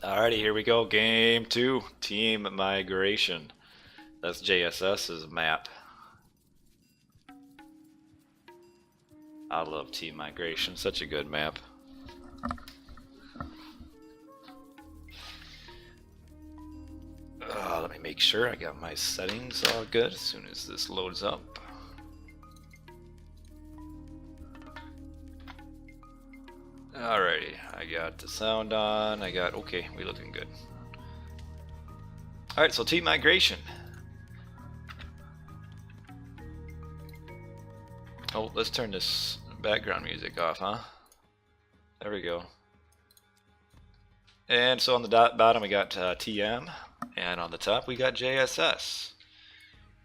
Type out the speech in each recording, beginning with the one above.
Alrighty, here we go. Game 2, Team Migration. That's JSS's map. I love Team Migration, such a good map. Let me make sure I got my settings all good as soon as this loads up. Alrighty, I got the sound on, okay, we looking good. Alright, so Team Migration. Oh, let's turn this background music off, huh? There we go. And so on the bottom we got TM, and on the top we got JSS.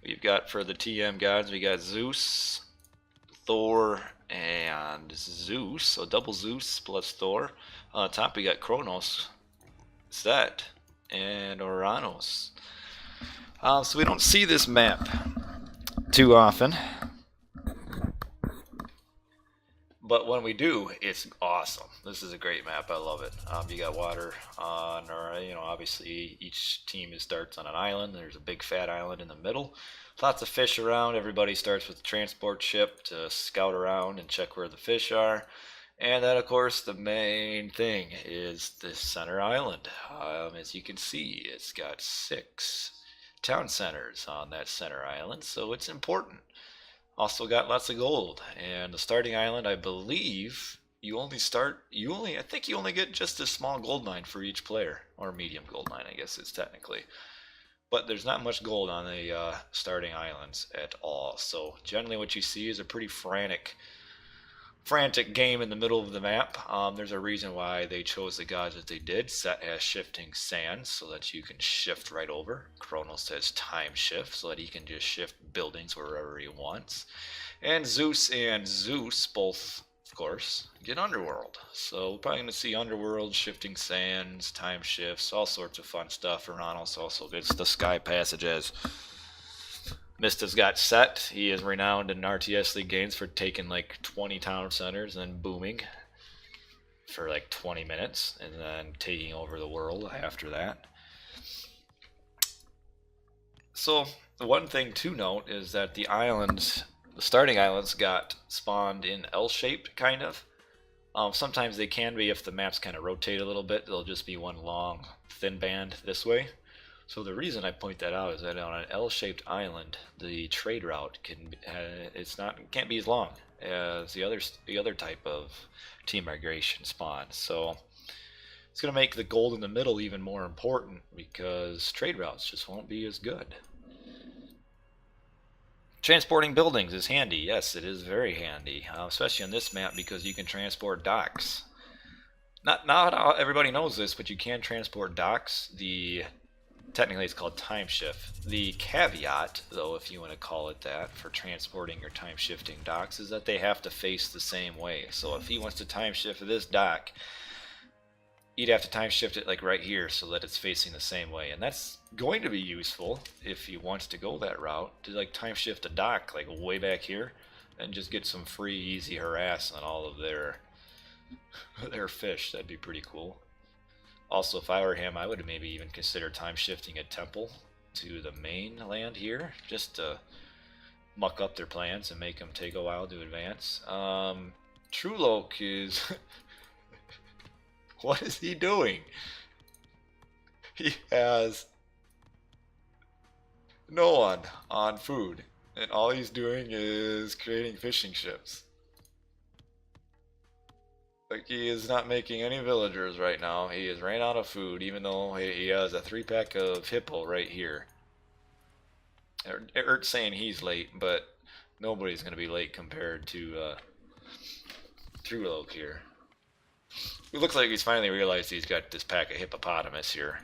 We've got, for the TM gods, we got Zeus, Thor, and Zeus, so double Zeus plus Thor. On the top we got Kronos, Set, and Uranus. So we don't see this map too often, but when we do, it's awesome. This is a great map. I love it. You got water on, or obviously each team starts on an island. There's a big fat island in the middle. Lots of fish around. Everybody starts with a transport ship to scout around and check where the fish are. And then, of course, the main thing is this center island. As you can see, it's got 6 town centers on that center island, so it's important. Also got lots of gold. And the starting island, I believe, I think you only get just a small gold mine for each player, or medium gold mine, I guess it's technically. But there's not much gold on the starting islands at all. So generally what you see is a pretty frantic game in the middle of the map. There's a reason why they chose the gods that they did. Set has shifting sands so that you can shift right over. Kronos has time shift so that he can just shift buildings wherever he wants. And Zeus both, of course, get underworld. So we're probably going to see underworld, shifting sands, time shifts, all sorts of fun stuff. Uranus also gets the sky passages. Mista's got Set. He is renowned in RTS League games for taking like 20 town centers and then booming for like 20 minutes and then taking over the world after that. So one thing to note is that the starting islands got spawned in L-shaped kind of. Sometimes they can be if the maps kind of rotate a little bit. They'll just be one long thin band this way. So the reason I point that out is that on an L-shaped island, the trade route can't be as long as the other type of team migration spawn. So it's going to make the gold in the middle even more important because trade routes just won't be as good. Transporting buildings is handy. Yes, it is very handy, especially on this map because you can transport docks. Not everybody knows this, but you can transport docks. Technically it's called time shift. The caveat, though, if you want to call it that, for transporting your time shifting docks is that they have to face the same way. So if he wants to time shift this dock, you'd have to time shift it like right here so that it's facing the same way. And that's going to be useful if he wants to go that route, to like time shift a dock like way back here and just get some free easy harass on all of their fish. That'd be pretty cool. Also, if I were him, I would maybe even consider time shifting a temple to the mainland here, just to muck up their plans and make them take a while to advance. Trueloke is... What is he doing? He has no one on food, and all he's doing is creating fishing ships. Like, he is not making any villagers right now. He has ran out of food, even though he has a 3-pack of hippo right here. Ert's saying he's late, but nobody's going to be late compared to Trueloke here. It looks like he's finally realized he's got this pack of hippopotamus here.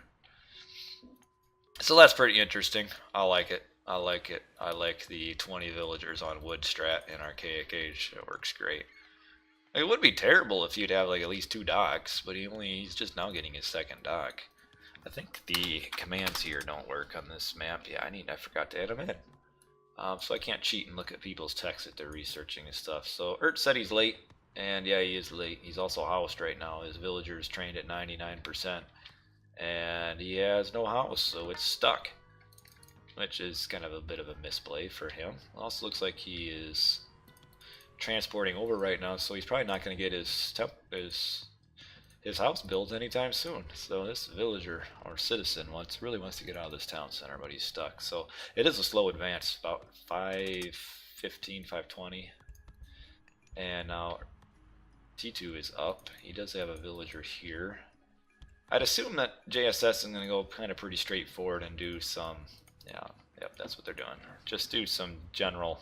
So that's pretty interesting. I like it. I like the 20 villagers on wood strat in Archaic Age. It works great. It would be terrible if you'd have like at least 2 docks, but he's just now getting his 2nd dock. I think the commands here don't work on this map. Yeah, I forgot to add them in. So I can't cheat and look at people's texts that they're researching and stuff. So Ert said he's late, and yeah, he is late. He's also housed right now. His villager is trained at 99%. and he has no house, so it's stuck, which is kind of a bit of a misplay for him. Also looks like he is transporting over right now, so he's probably not going to get his house built anytime soon. So this villager or citizen really wants to get out of this town center, but he's stuck. So it is a slow advance, about 515, 520. And now T2 is up. He does have a villager here. I'd assume that JSS is going to go kind of pretty straightforward and do some, yeah, yep, that's what they're doing. Just do some general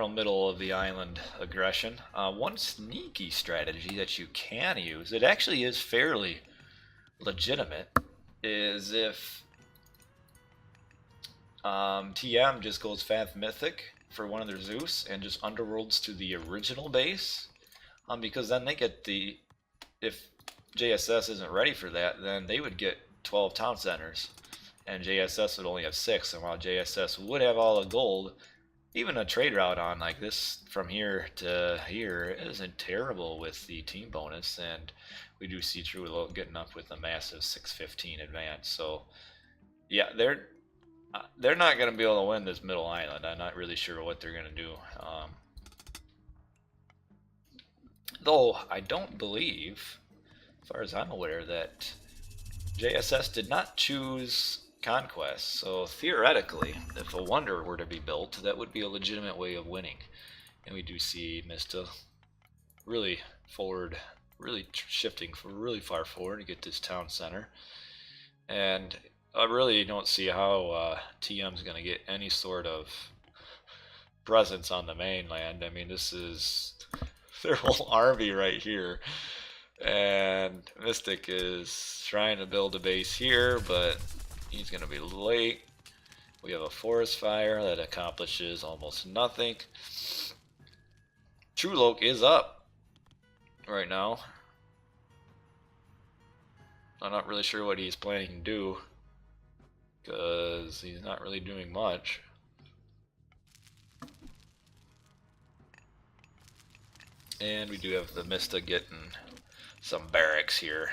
middle of the island aggression. One sneaky strategy that you can use, it actually is fairly legitimate, is if TM just goes Fath Mythic for one of their Zeus and just underworlds to the original base, because then they get the, if JSS isn't ready for that, then they would get 12 town centers and JSS would only have 6, and while JSS would have all the gold, even a trade route on like this from here to here isn't terrible with the team bonus, and we do see True getting up with a massive 615 advance. So yeah, they're not going to be able to win this middle island. I'm not really sure what they're going to do. Though I don't believe, as far as I'm aware, that JSS did not choose Conquest, so theoretically, if a wonder were to be built, that would be a legitimate way of winning. And we do see Mista really forward, really shifting really far forward to get this town center. And I really don't see how TM's going to get any sort of presence on the mainland. I mean, this is their whole army right here. And Mystic is trying to build a base here, but he's going to be late. We have a forest fire that accomplishes almost nothing. True is up right now. I'm not really sure what he's planning to do, because he's not really doing much. And we do have the Mista getting some barracks here.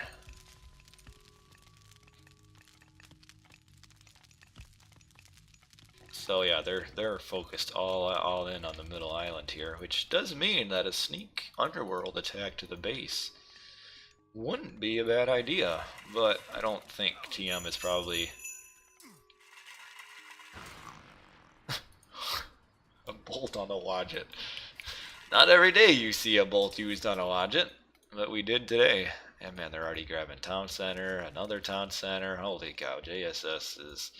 So yeah, they're focused all in on the middle island here, which does mean that a sneak underworld attack to the base wouldn't be a bad idea, but I don't think TM is probably a bolt on a Wadjet. Not every day you see a bolt used on a Wadjet, but we did today. And man, they're already grabbing town center, another town center. Holy cow, JSS is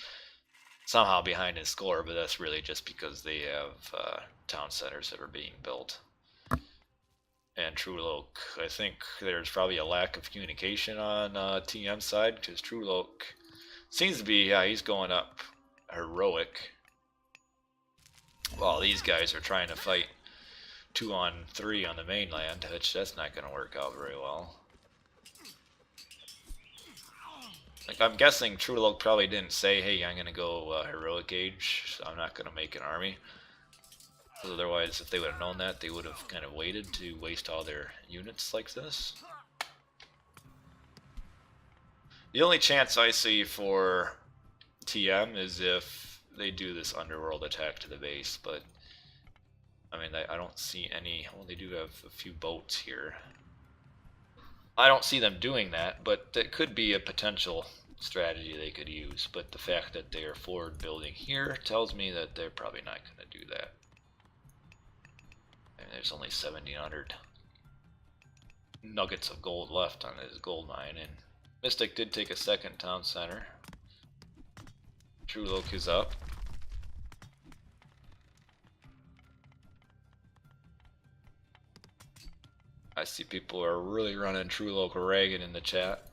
somehow behind in score, but that's really just because they have town centers that are being built. And True, I think there's probably a lack of communication on TM side, because True seems to be, yeah, he's going up heroic, while these guys are trying to fight 2-on-3 on the mainland, which that's not going to work out very well. Like, I'm guessing True probably didn't say, hey, I'm going to go heroic age, so I'm not going to make an army. Because otherwise, if they would have known that, they would have kind of waited to waste all their units like this. The only chance I see for TM is if they do this underworld attack to the base, but I mean, I don't see any. Well, they do have a few boats here. I don't see them doing that, but that could be a potential strategy they could use. But the fact that they are forward building here tells me that they're probably not going to do that. I mean, there's only 1,700 nuggets of gold left on his gold mine, and Mystic did take a second town center. True is up. I see people are really running True ragged in the chat.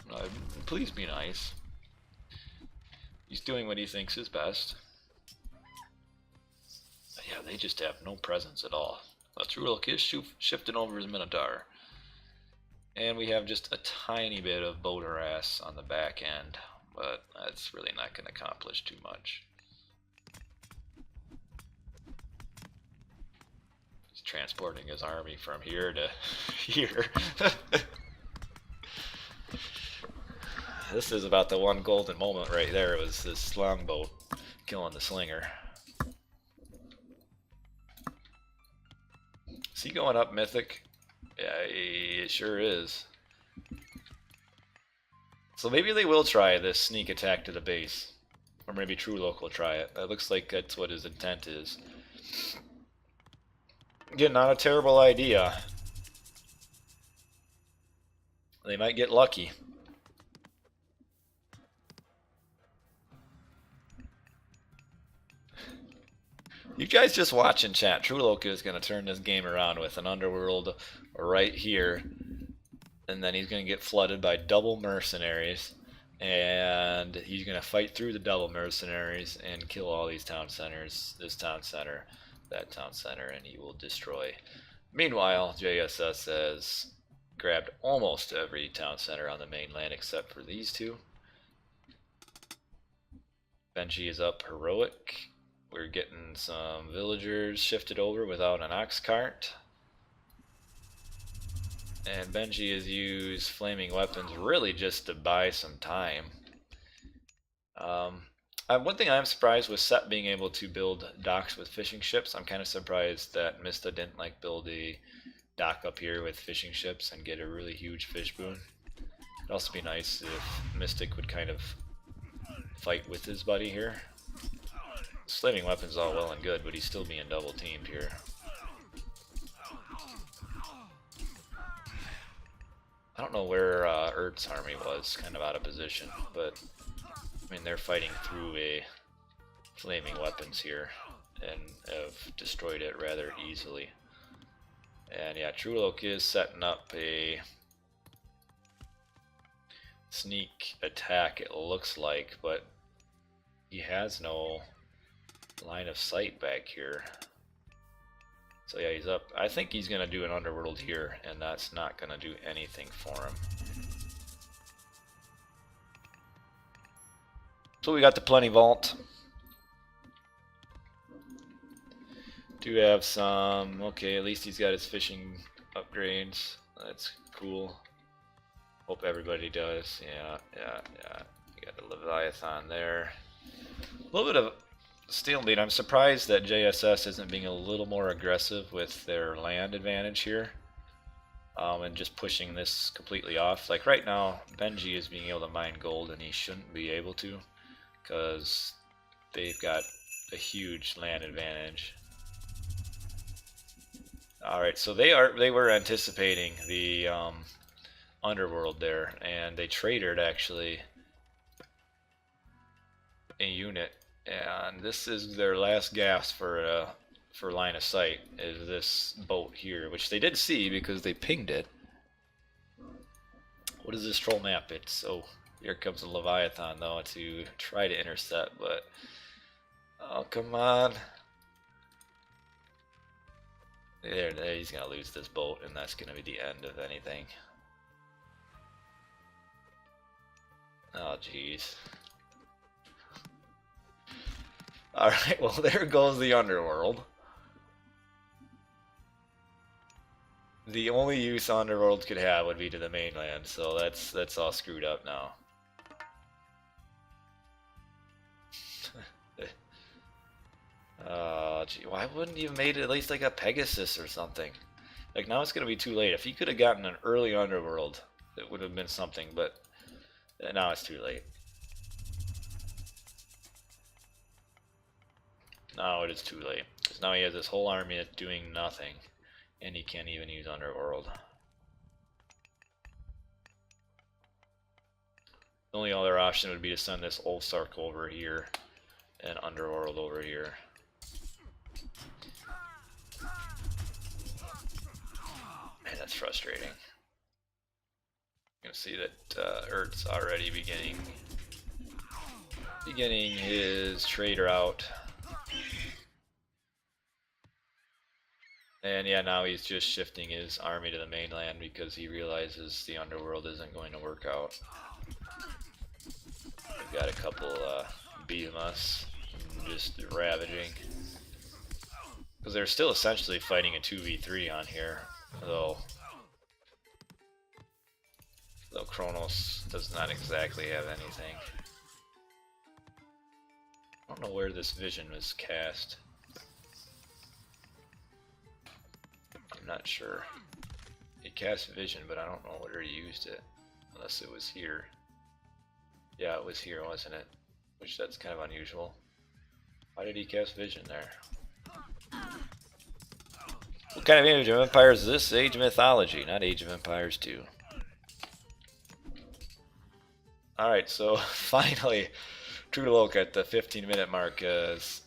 Please be nice. He's doing what he thinks is best. But yeah, they just have no presence at all. Well, True is shifting over his Minotaur. And we have just a tiny bit of boat harass on the back end, but that's really not going to accomplish too much. He's transporting his army from here to here. This is about the one golden moment right there. It was this longboat killing the slinger. Is he going up Mythic? Yeah, it sure is. So maybe they will try this sneak attack to the base. Or maybe True Look will try it. That looks like that's what his intent is. Again, not a terrible idea. They might get lucky. You guys just watch and chat. True Look is going to turn this game around with an Underworld right here. And then he's going to get flooded by double mercenaries. And he's going to fight through the double mercenaries and kill all these town centers. This town center, that town center, and he will destroy. Meanwhile, JSS has grabbed almost every town center on the mainland except for these two. Benji is up heroic. We're getting some villagers shifted over without an ox cart. And Benji has used flaming weapons really just to buy some time. One thing I'm surprised with Set being able to build docks with fishing ships. I'm kind of surprised that Mista didn't like build a dock up here with fishing ships and get a really huge fish boon. It'd also be nice if Mystic would kind of fight with his buddy here. Flaming weapons all well and good, but he's still being double teamed here. I don't know where Ert's army was, kind of out of position, but I mean they're fighting through a flaming weapons here and have destroyed it rather easily. And yeah, True Look is setting up a sneak attack, it looks like, but he has no line of sight back here. So yeah, he's up. I think he's going to do an Underworld here, and that's not going to do anything for him. So we got the Plenty Vault. Do have some, okay, at least he's got his fishing upgrades. That's cool. Hope everybody does. Yeah. You got the Leviathan there. A little bit of stalemate. I'm surprised that JSS isn't being a little more aggressive with their land advantage here, and just pushing this completely off. Like right now, Benji is being able to mine gold, and he shouldn't be able to, because they've got a huge land advantage. All right, so they were anticipating the Underworld there, and they traded actually a unit. And this is their last gasp for line of sight, is this boat here, which they did see because they pinged it. What is this troll map? It's, oh, here comes the Leviathan though to try to intercept, but oh, come on. There, he's gonna lose this boat, and that's gonna be the end of anything. Oh, jeez. Alright, well there goes the Underworld. The only use Underworld could have would be to the mainland, so that's all screwed up now. Gee, why wouldn't you have made it at least like a Pegasus or something? Like now it's gonna be too late. If he could have gotten an early Underworld, it would have been something, but now it's too late. Now it is too late, because now he has this whole army that's doing nothing, and he can't even use Underworld. The only other option would be to send this Ulfsark over here, and Underworld over here. Man, that's frustrating. You can see that Ert's already beginning his trader out. And yeah, now he's just shifting his army to the mainland because he realizes the Underworld isn't going to work out. We've got a couple behemoths just ravaging. Because they're still essentially fighting a 2v3 on here, though Kronos does not exactly have anything. I don't know where this vision was cast. I'm not sure. He cast vision, but I don't know where he used it. Unless it was here. Yeah, it was here, wasn't it? Which that's kind of unusual. Why did he cast vision there? What kind of Age of Empires is this? Age of Mythology, not Age of Empires 2. Alright, so finally, True Look at the 15-minute mark is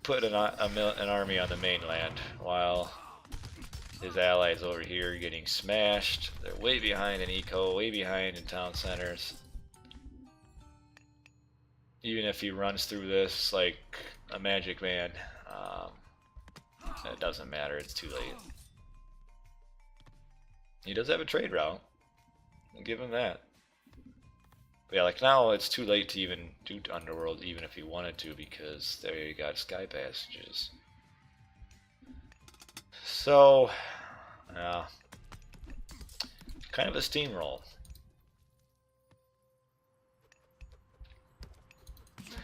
put an army on the mainland while his allies over here getting smashed. They're way behind in eco, way behind in town centers. Even if he runs through this like a magic man, it doesn't matter, it's too late. He does have a trade route. I'll give him that. But yeah, like now it's too late to even do Underworld, even if he wanted to, because there you got Sky Passages. So, yeah, kind of a steamroll.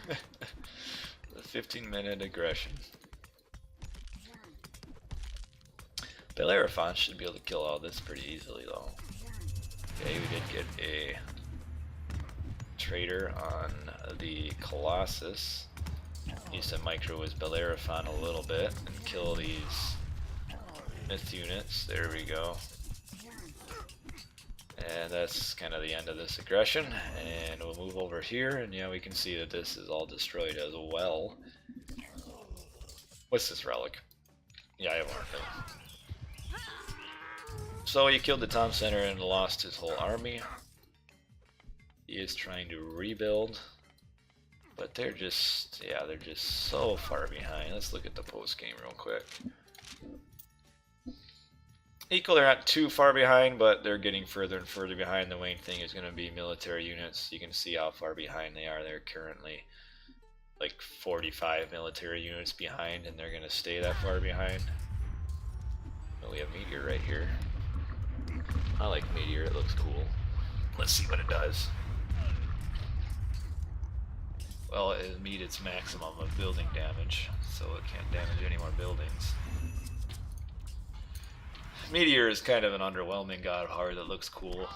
The 15-minute aggression. Bellerophon should be able to kill all this pretty easily, though. Okay, we did get a trader on the Colossus. Used to micro his Bellerophon a little bit and kill these myth units. There we go. And that's kind of the end of this aggression. And we'll move over here, and yeah, we can see that this is all destroyed as well. What's this relic? Yeah, I have marked it. So he killed the town center and lost his whole army. He is trying to rebuild, but they're just, yeah, they're just so far behind. Let's look at the post game real quick. Equal, they're not too far behind, but they're getting further and further behind. The main thing is going to be military units. You can see how far behind they are. They're currently like 45 military units behind, and they're going to stay that far behind. Oh, we have Meteor right here. I like Meteor, it looks cool. Let's see what it does. Well, it'll meet its maximum of building damage, so it can't damage any more buildings. Meteor is kind of an underwhelming god of hard that looks cool,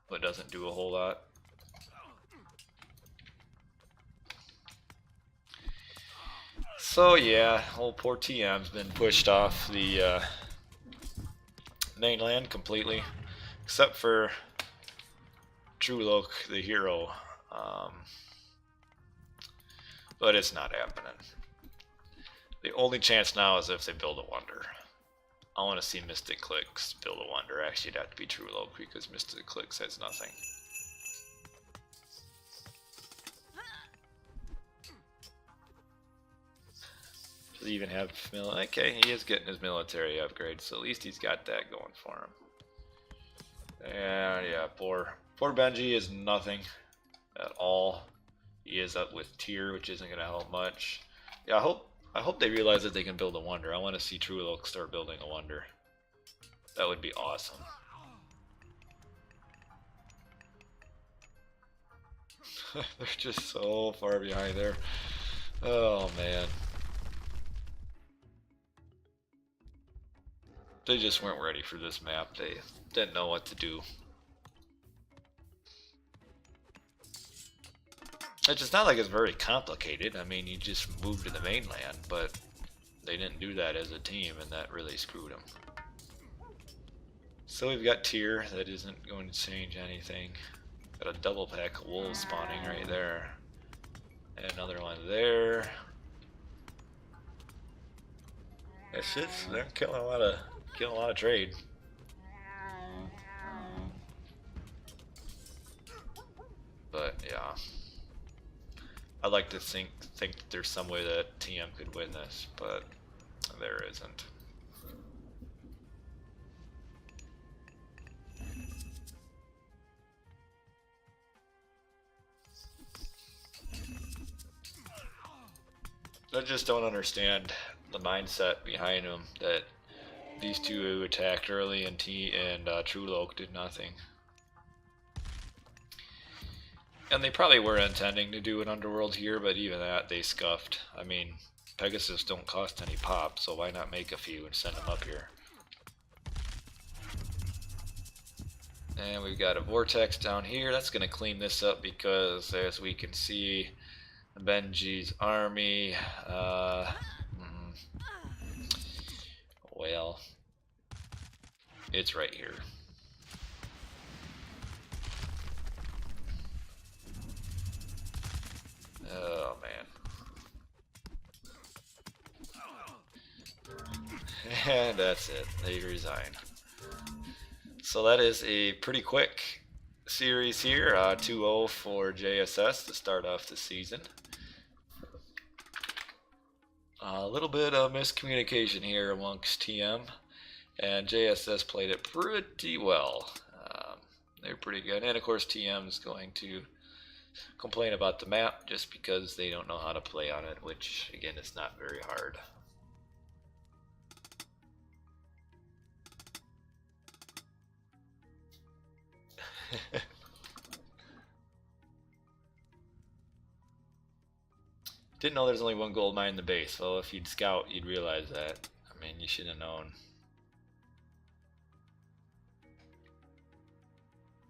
but doesn't do a whole lot. So yeah, old poor TM's been pushed off the mainland completely, except for True Look, the hero. But it's not happening. The only chance now is if they build a wonder. I want to see Mystic Clicks build a wonder. Actually, it'd have to be True Look because Mystic Clicks has nothing. Does he even have okay, he is getting his military upgrade, so at least he's got that going for him. And yeah, poor Benji is nothing at all. He is up with tier, which isn't gonna help much. Yeah, I hope they realize that they can build a wonder. I want to see True Look start building a wonder. That would be awesome. They're just so far behind there. Oh man. They just weren't ready for this map. They didn't know what to do. It's just not like it's very complicated. I mean, you just moved to the mainland, but they didn't do that as a team, and that really screwed them. So we've got tier that isn't going to change anything. Got a double pack of wolves spawning right there. And another one there. That's it. They're killing a lot of trade. But yeah. I'd like to think that there's some way that TM could win this, but there isn't. I just don't understand the mindset behind them, that These two who attacked early, and True Loke did nothing. And they probably were intending to do an underworld here, but even that they scuffed. I mean, Pegasus don't cost any pop, so why not make a few and send them up here? And we've got a vortex down here. That's going to clean this up because, as we can see, Benji's army, well, it's right here. Oh, man. And that's it. They resign. So that is a pretty quick series here. 2-0 for JSS to start off the season. A little bit of miscommunication here amongst TM, and JSS played it pretty well. They're pretty good, and of course TM is going to complain about the map just because they don't know how to play on it, which again is not very hard. Didn't know there's only one gold mine in the base. Well, if you'd scout, you'd realize that. I mean, you should have known.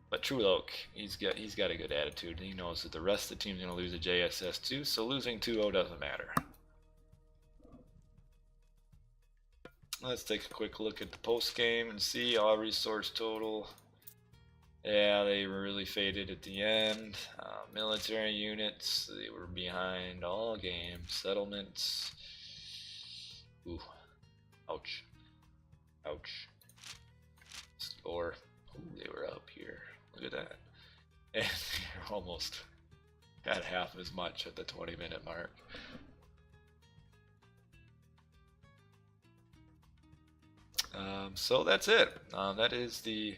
But True Loke, he's got a good attitude. He knows that the rest of the team's gonna lose a JSS too, so losing 2-0 doesn't matter. Let's take a quick look at the post game and see all resource total. Yeah, they were really faded at the end. Military units, they were behind all game. Settlements. Ooh. Ouch. Ouch. Score. Ooh, they were up here. Look at that. And they're almost got half as much at the 20-minute mark. So that's it. That is the